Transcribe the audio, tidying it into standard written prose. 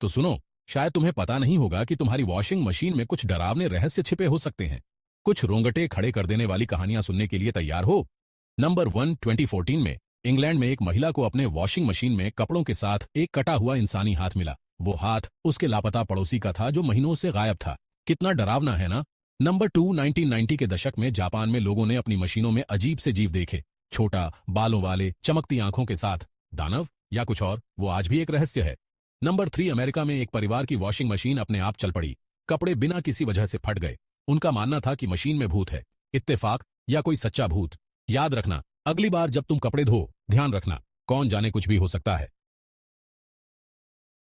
तो सुनो, शायद तुम्हें पता नहीं होगा कि तुम्हारी वॉशिंग मशीन में कुछ डरावने रहस्य छिपे हो सकते हैं। कुछ रोंगटे खड़े कर देने वाली कहानियां सुनने के लिए तैयार हो? नंबर 1, 2014 में इंग्लैंड में एक महिला को अपने वॉशिंग मशीन में कपड़ों के साथ एक कटा हुआ इंसानी हाथ मिला। वो हाथ उसके लापता पड़ोसी का था जो महीनों से गायब था। कितना डरावना है ना। नंबर 2, 1990 के दशक में जापान में लोगों ने अपनी मशीनों में अजीब से जीव देखे। छोटा, बालों वाले, चमकती आंखों के साथ। दानव या कुछ और, वो आज भी एक रहस्य है। नंबर 3, अमेरिका में एक परिवार की वॉशिंग मशीन अपने आप चल पड़ी। कपड़े बिना किसी वजह से फट गए। उनका मानना था कि मशीन में भूत है। इत्तेफाक या कोई सच्चा भूत? याद रखना, अगली बार जब तुम कपड़े धो, ध्यान रखना, कौन जाने कुछ भी हो सकता है।